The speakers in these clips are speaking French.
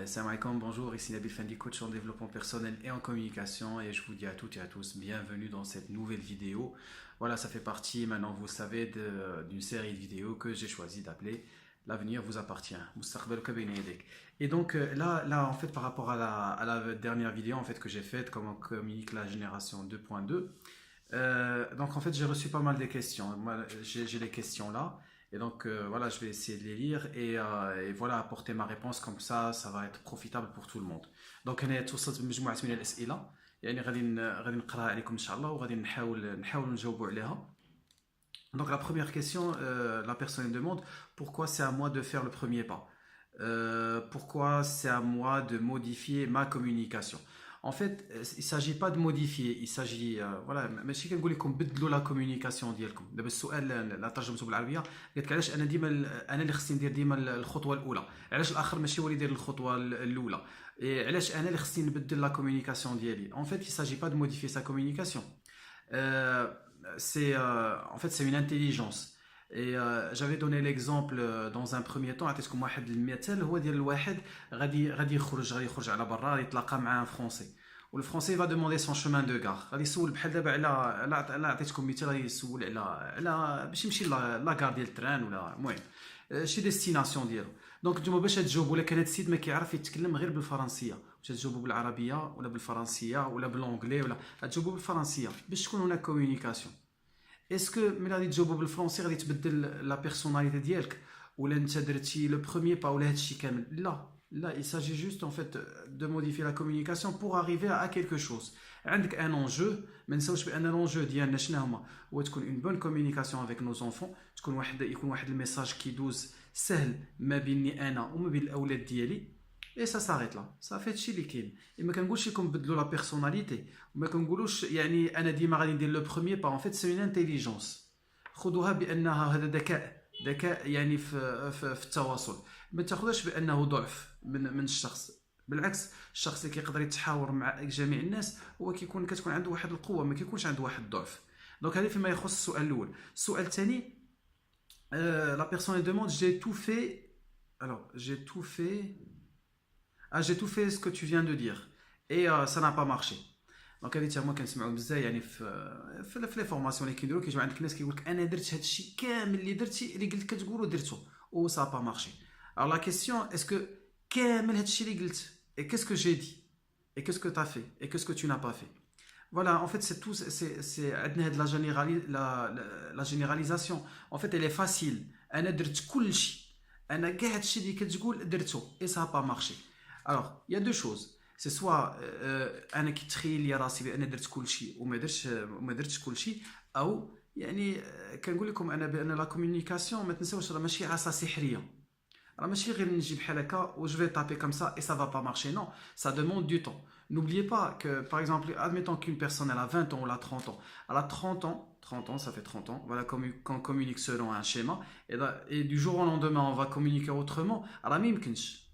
Salam alaikum, bonjour, ici Nabil Fendi, coach en développement personnel et en communication et je vous dis à toutes et à tous, bienvenue dans cette nouvelle vidéo. Voilà, ça fait partie, maintenant vous savez, d'une série de vidéos que j'ai choisi d'appeler L'avenir vous appartient. Mustaqbaluka bayna yadik. Et donc là, en fait, par rapport à la dernière vidéo en fait, que j'ai faite, comment communique la génération 2.2, donc en fait j'ai reçu pas mal de questions. Moi j'ai les questions là. Et donc voilà, je vais essayer de les lire et voilà apporter ma réponse comme ça va être profitable pour tout le monde. Donc انا توصلت بمجموعه من الاسئله يعني غادي نقراها عليكم ان شاء الله وغادي نحاول نجاوبوا عليها. Donc la première question, la personne demande pourquoi c'est à moi de faire le premier pas. Pourquoi c'est à moi de modifier ma communication. En fait, il ne s'agit pas de modifier, il s'agit voilà ماشي كنقول لكم بدلوا لا كوميونيكاسيون ديالكم. دابا السؤال لا ترجمته بالعربيه قالت لك علاش انا ديما انا اللي خصني ندير ديما الخطوه الاولى، علاش الاخر ماشي هو اللي يدير الخطوه الاولى، علاش انا اللي خصني نبدل لا كوميونيكاسيون ديالي. En fait, il ne s'agit pas de modifier sa communication. Euh, en fait c'est une intelligence. Et j'avais donné l'exemple dans un premier temps عطيتكم واحد المثال هو ديال الواحد غادي يخرج على برا يتلاقى مع ان فرونسي والفرونسي va demander son chemin de gare غادي يسول بحال دابا على عطيتكم مثال غادي يسول على باش يمشي لا كار ديال التران ولا المهم شي ديستيناسيون ديالو. دونك نتوما باش تجاوبوا لك هذا السيد ما كيعرف يتكلم غير بالفرنسيه واش تجاوبوا بالعربيه ولا بالفرنسيه ولا بالانجلي ولا تجاوبوا بالفرنسيه باش تكون هناك كوميونيكاسيون. اسكو ملي غادي تجاوبوا بالفرنسي غادي تبدل لا بيرسوناليتي ديالك ولا انت درتي لو بروميير با ولا هادشي كامل؟ لا il s'agit juste en fait de modifier la communication pour arriver à quelque chose. عندك ان انجو ما نساوش بان الانجو ديالنا شنو هما هو تكون اون بون كومونيكاسيون افيك نو زونفون يكون واحد الميساج كيدوز سهل ما بيني انا وما بين الاولاد ديالي. اي سا ساريت لا صافي هادشي اللي كاين. ما كنقولش لكم بدلوا لا بيرسوناليتي وما كنقولوش يعني انا ديما غادي ندير لو بروميير با. ان فيت سي اون انتيليجونس، خذوها بانها هذا ذكاء يعني في التواصل. ما تاخذهاش بانه ضعف من الشخص. بالعكس الشخص اللي كيقدر يتحاور مع جميع الناس هو كتكون عنده واحد القوه، ما كيكونش عنده واحد الضعف. دونك هذه فيما يخص السؤال الاول. السؤال الثاني لا بيرسون demande j'ai tout fait alors j'ai tout fait ce que tu viens de dire et ça n'a pas marché. دونك هذه حتى هما كنسمعوا بزاف يعني في لي فورماسيون اللي كيديروا كيجيو عندك ناس كيقول لك انا درت هذا الشيء كامل اللي درتي اللي قلت كتقولوا درته و سا با مارشي. alors la question est-ce que كامل هذا الشيء اللي قلت et qu'est-ce que j'ai dit et qu'est-ce que tu as fait et qu'est-ce que tu n'as pas fait. Voilà, en fait c'est tout, c'est la généralisation. En fait elle est facile. انا درت كل شيء، انا كاع هذا الشيء اللي كتقول درته et ça a pas marché. Alors il y a deux choses. سي سوا انا كيتخيل لي راسي بان درت كل شيء وما درتش كل شيء، او يعني كنقول لكم انا بان لا كومونيكاسيون ما تنساوش راه ماشي عصا سحريه، راه ماشي غير نجي بحال هكا و جو في تابي كوم سا اي سا va pas marcher. Non, ça demande du temps. N'oubliez pas que par exemple admettons qu'une personne elle a 20 ans ou elle a 30 ans, elle a 30 ans ça fait 30 ans, voilà, qu'on communique selon un schéma et du jour au lendemain on va communiquer autrement. راه ما يمكنش.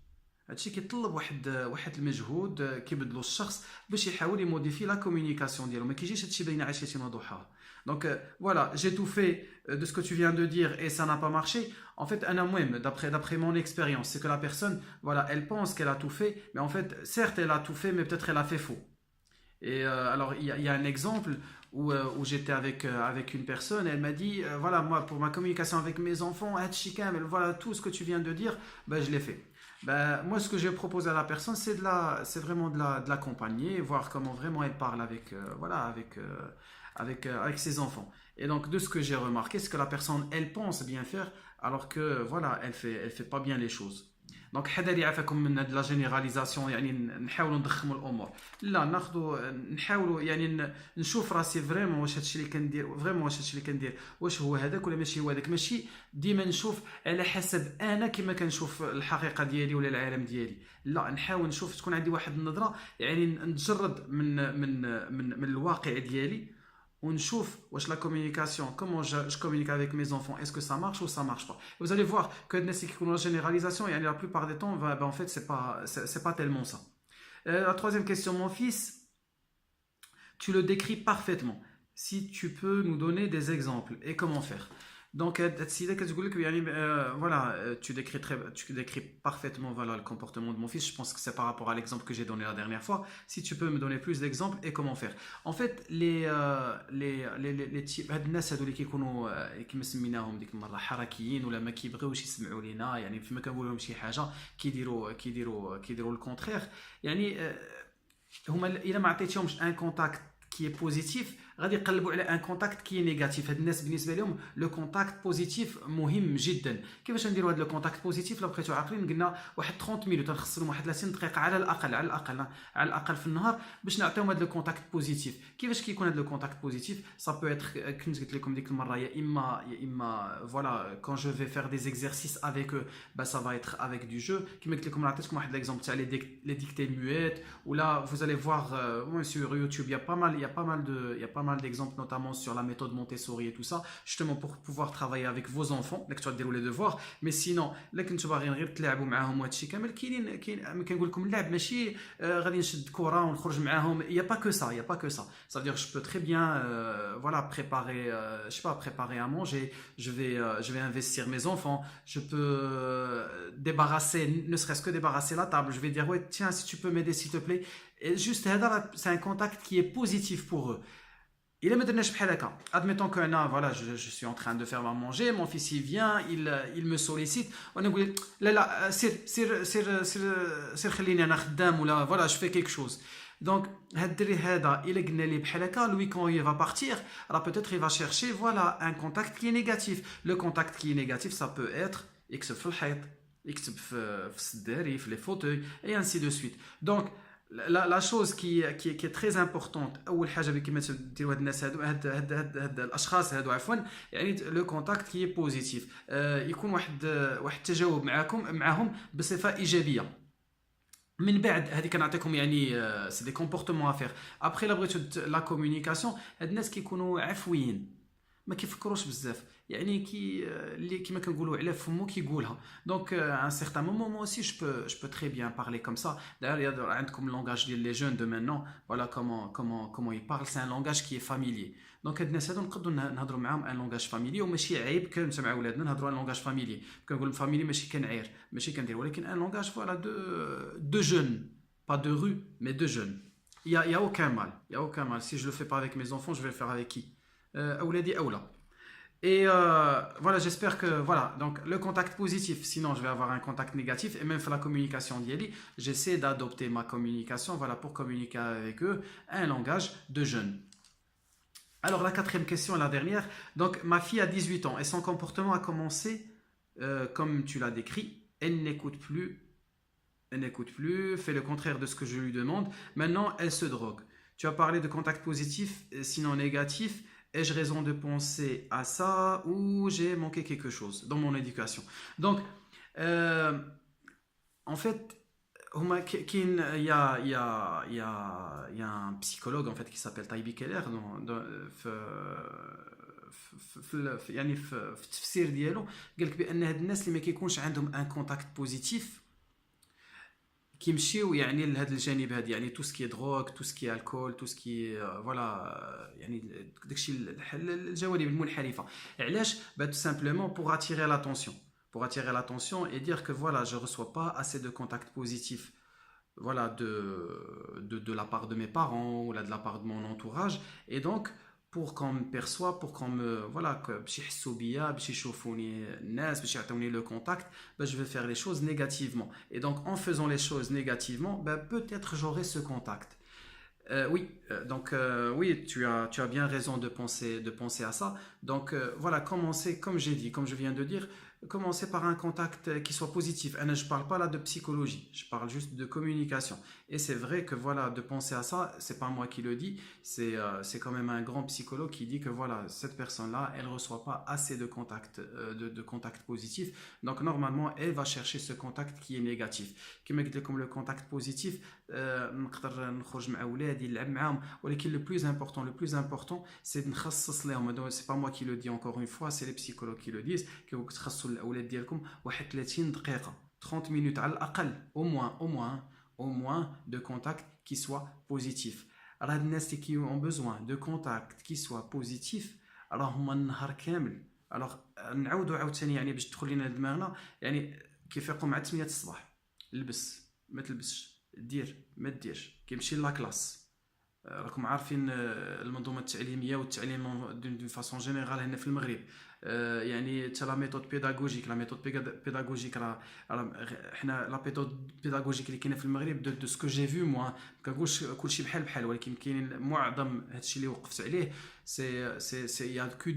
هادشي كيطلب واحد المجهود كيبذلو الشخص باش يحاول يموديفي لا كومونيكاسيون ديالو. ما كيجيش هادشي باين على شي وضوحها. دونك فوالا j'ai tout fait de ce que tu viens de dire et ça n'a pas marché. En fait انا المهم d'après mon expérience c'est que la personne voilà elle pense qu'elle a tout fait mais en fait certes elle a tout fait mais peut-être elle a fait faux. Et alors il y a un exemple où j'étais avec une personne et elle m'a dit voilà moi pour ma communication avec mes enfants هادشي كامل voilà tout ce que tu viens de dire ben je l'ai fait. Ben, moi, ce que j'ai proposé à la personne, c'est vraiment de l'accompagner, voir comment vraiment elle parle voilà, avec ses enfants. Et donc, de ce que j'ai remarqué, c'est que la personne, elle pense bien faire, alors que, voilà, elle fait pas bien les choses. دونك حذر يعافاكم من هاد لا جينيراليزاسيون، يعني نحاولوا نضخموا الامور. لا ناخذوا نحاولوا يعني نشوف راسي فريمون واش هادشي اللي كندير فريمون واش هادشي اللي كندير واش هو هذاك ولا ماشي هو هذاك. ماشي ديما نشوف على حسب انا كما كنشوف الحقيقه ديالي ولا العالم ديالي. لا نحاول نشوف تكون عندي واحد النظره يعني نتجرد من الواقع ديالي ونشوف واش la communication, comment je communique avec mes enfants, est-ce que ça marche ou ça marche pas. Et vous allez voir que la généralisation et la plupart des temps en fait c'est pas tellement ça. La troisième question, mon fils, tu le décris parfaitement. Si tu peux nous donner des exemples et comment faire. Donc, voilà, tu décris parfaitement voilà, le comportement de mon fils. Je pense que c'est par rapport à l'exemple que j'ai donné la dernière fois. Si tu peux me donner plus d'exemples et comment faire. En fait, les types هاد الناس هادو اللي كيكونوا كيما سميناهم ديك المره حركيين ولا ما كيبغيوش يسمعوا لينا يعني فيما كنقول لهم شي حاجه كيديروا الكونترير يعني هما الا ما عطيتيهمش ان كونتاكت كي بوزيتيف غادي يقلبوا على ان كونتاكت كي نيجاتيف. هاد الناس بالنسبه لهم لو كونتاكت بوزيتيف مهم جدا. كيفاش نديروا هاد لو كونتاكت بوزيتيف؟ لو بقيتو عاقلين قلنا واحد 30 مينوت نخص لهم واحد 30 دقيقه على الاقل في النهار باش نعطيهم هاد لو كونتاكت بوزيتيف. كيفاش كيكون هاد لو كونتاكت بوزيتيف؟ سا بو اتر كنت قلت لكم ديك المره يا اما فوالا كون جو في فير دي زيكزارسيس افيك eux bah ça va être avec du jeu. كيما قلت لكم نعطيكم واحد ليكزامبل تاع لي ديكتي muettes ou là vous allez voir sur YouTube il y a pas mal d'exemples notamment sur la méthode Montessori et tout ça justement pour pouvoir travailler avec vos enfants là que tu vas dérouler les devoirs. Mais sinon là كنتو باغيين غير تلعبوا معاهم وهادشي كامل كاين كنقول لكم اللعب ماشي غادي نشد كره ونخرج معاهم. Il y a pas que ça ça veut dire je peux très bien voilà préparer je sais pas préparer à manger. Je vais investir mes enfants. Je peux débarrasser ne serait-ce que débarrasser la table. Je vais dire ouais tiens si tu peux m'aider s'il te plaît. Et juste c'est un contact qui est positif pour eux. Il ما درناش بحال هكا. Admettons que voilà je suis en train de faire à manger, mon fils il vient, il me sollicite. On نقول لا سير خليني انا خدام ولا voilà je fais quelque chose. Donc هاد الدري هذا الا قلنا ليه بحال هكا lui quand il va partir alors peut-être il va chercher voilà un contact qui est négatif. Le contact qui est négatif ça peut être يكتب في الحيط يكتب في السداري في les fauteuils et ainsi de suite. Donc la chose qui est très importante اول حاجه كيما تديروا هاد الناس هاد الاشخاص هادو عفوا يعني لو كونتاكت كي بوزيتيف يكون واحد التجاوب معاهم بصفه ايجابيه. من بعد هذه كنعطيكم يعني سي دي كومبورتمون افير ابري لا بغيتو لا كومونيكاسيون. هاد الناس كيكونوا عفويين ما كيفكروش بزاف يعني اللي كيما كنقولوا على فمو كيقولها. دونك ان سيغتان مومون مو aussi je peux très bien parler comme ça. D'ailleurs عندكم اللونغاج ديال لي جون دو maintenant voilà comment ils parlent c'est un langage qui est familier. دونك هاد الناس هادو نقدروا نهضروا معاهم ان لونغاج فاميلي وماشي عيب كنت مع ولادنا نهضروا ان لونغاج فاميلي. كنقول فاميلي ماشي كنعير ماشي كندير ولكن ان لونغاج فوالا de jeunes pas de rue mais de jeunes. Il y a aucun mal si je le fais pas avec mes enfants je vais le faire avec qui أولادي أولى. Et voilà, j'espère que voilà, donc le contact positif, sinon je vais avoir un contact négatif et même pour la communication d'Yeli, j'essaie d'adopter ma communication voilà, pour communiquer avec eux un langage de jeunes. Alors la quatrième question et la dernière, donc ma fille a 18 ans et son comportement a commencé comme tu l'as décrit, elle n'écoute plus, fait le contraire de ce que je lui demande, maintenant elle se drogue. Tu as parlé de contact positif, sinon négatif. Ai-je raison de penser à ça ou j'ai manqué quelque chose dans mon éducation? Donc, en fait, il y a un psychologue en fait, qui s'appelle Taibi Keller يعني في التفسير ديالو قال لك بان هاد الناس اللي ما كيكونش عندهم ان كونتاكت بوزيتيف كيمشيو يعني لهذا الجانب هذا يعني تو سكي دروغ تو سكي الكول تو سكي فوالا يعني داكشي الجوانب المنحرفه. علاش؟ با تو سامبلومون بور اتيري l'attention et dire que voilà je reçois pas assez de contacts positifs voilà de la part de mes parents ou là de la part de mon entourage et donc pour qu'on me perçoive, pour qu'on me voilà que باش يحسوا بيا باش يشوفوني الناس باش يعطوني le contact, ben, je vais faire les choses négativement et donc en faisant les choses négativement ben, peut-être j'aurai ce contact. Oui, tu as bien raison de penser à ça. Donc voilà, commencer comme j'ai dit, comme je viens de dire, commencer par un contact qui soit positif. Et je ne parle pas là de psychologie, je parle juste de communication. Et c'est vrai que voilà, de penser à ça, c'est pas moi qui le dis, c'est quand même un grand psychologue qui dit que voilà, cette personne-là, elle ne reçoit pas assez de contact positif. Donc normalement, elle va chercher ce contact qui est négatif. Comme le contact positif, نقدر نخرج مع ولادي نلعب معاهم ولكن le plus important c'est نخصص لهم. C'est pas moi qui le dis encore une fois, c'est les psychologues qui le disent que vous تخصصوا الاولاد ديالكم واحد 30 دقيقه 30 minutes على الاقل au moins de contact qui soit positif. راه الناس qui ont besoin de contact qui soit positif راه هما النهار كامل الوغ نعاودو عاوتاني يعني باش تدخل لينا دماغنا، يعني كيفيقوا مع 8 الصباح، لبس ما تلبسش، دير ما ديرش، كيمشي لاكلاس. راكم عارفين المنظومه التعليميه والتعليم دون فاسون جينيرال هنا في المغرب. يعني حتى لا ميثود بيداغوجيك، حنا لا ميثود بيداغوجيك اللي كاينه في المغرب دو سكو جي فيو موا، ما كنقولش كلشي بحال بحال، ولكن كاينين معظم هادشي اللي وقفت عليه سي يا كو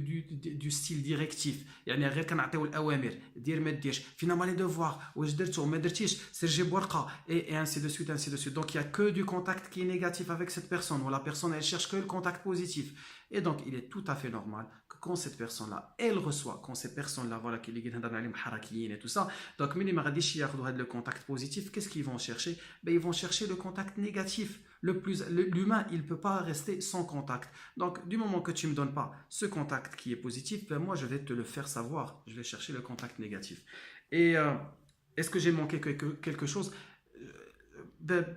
دو ستيل ديريكتيف، يعني غير كنعطيو الاوامر، دير ما ديرش، فينا ما لي دوفوار، واش درتو ما درتيش، سير جيب ورقه اي انسي دو سويت انسي دو سويت. دونك il y a que du contact qui est négatif avec cette personne, ou la personne elle cherche que le contact positif. Et donc il est tout à fait normal que quand cette personne là elle reçoit, quand ces personnes là voilà qui اللي نهضر عليهم حركيين et tout ça, donc ملي ما غاديش ياخذوا هذا le contact positif, qu'est-ce qu'ils vont chercher? Ben ils vont chercher le contact négatif. L'humain il peut pas rester sans contact. Donc du moment que tu me donnes pas ce contact qui est positif, ben moi je vais te le faire savoir, je vais chercher le contact négatif. Et est-ce que j'ai manqué quelque chose?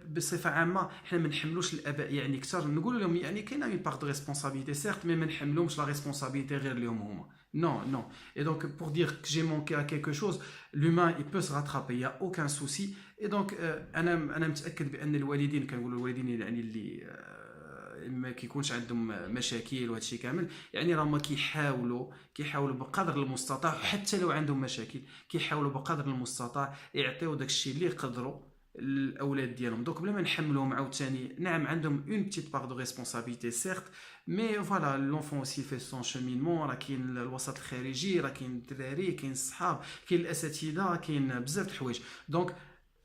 بصفه عامه حنا ما نحملوش الاباء يعني كثر، نقول لهم يعني كاينه اون بارت دو ريسبونسابيلتي سيرت، مي ما نحملهمش لا ريسبونسابيلتي غير ليهم هما. Non, non. Et donc, pour dire que j'ai manqué à quelque chose, l'humain, il peut se rattraper, il n'y a aucun souci. Et donc, أنا متأكد بأن الوالدين، كنقولوا الوالدين يعني اللي ما كيكونش عندهم مشاكل وهذا الشيء كامل، يعني راهم كيحاولوا بقدر المستطاع، حتى لو عندهم مشاكل كيحاولوا بقدر المستطاع يعطيو داك الشيء اللي يقدروا الاولاد ديالهم. دونك بلا ما نحملوهم عاوتاني، نعم عندهم اون بتيت بار دو ريسبونسابيلتي سيرت، مي فوالا لونفون اوسي في سون شومينمون، راه كاين الوسط الخارجي، راه كاين الدراري، كاين الصحاب، كاين الاساتذه، كاين بزاف د الحوايج. دونك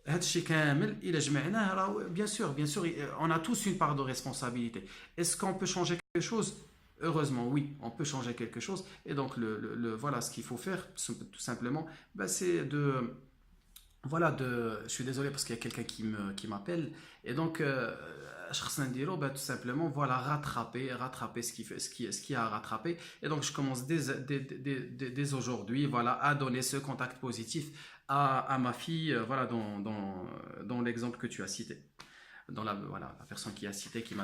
هادشي كامل الا جمعناه راه بيان سور on a tous une part de responsabilité. Est-ce qu'on peut changer quelque chose? Heureusement oui, on peut changer quelque chose. Et donc voilà ce qu'il faut faire tout simplement, bah, c'est de voilà, je suis désolé parce qu'il y a quelqu'un qui m'appelle. Et donc bah, tout simplement voilà, rattraper ce qui a à rattraper. Et donc je commence dès aujourd'hui, voilà, à donner ce contact positif à ma fille, voilà, dans l'exemple que tu as cité, dans voilà, la personne qui a cité, qui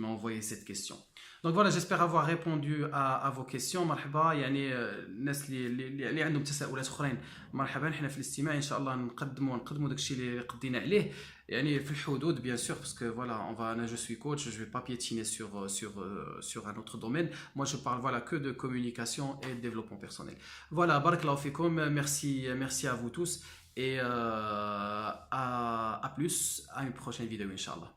m'a envoyé cette question. Donc voilà, j'espère avoir répondu à vos questions. مرحبا يعني الناس اللي عندهم تساؤلات اخرين، مرحبا، حنا في الاستماع ان شاء الله نقدموا داكشي اللي قدينا عليه، يعني في الحدود bien sûr, parce que voilà, je suis coach, je vais pas piétiner sur un autre domaine. Moi je parle voilà que de communication et de développement personnel. Voilà, barakallahu fikoum, merci à vous tous, et à plus, à une prochaine vidéo inchallah.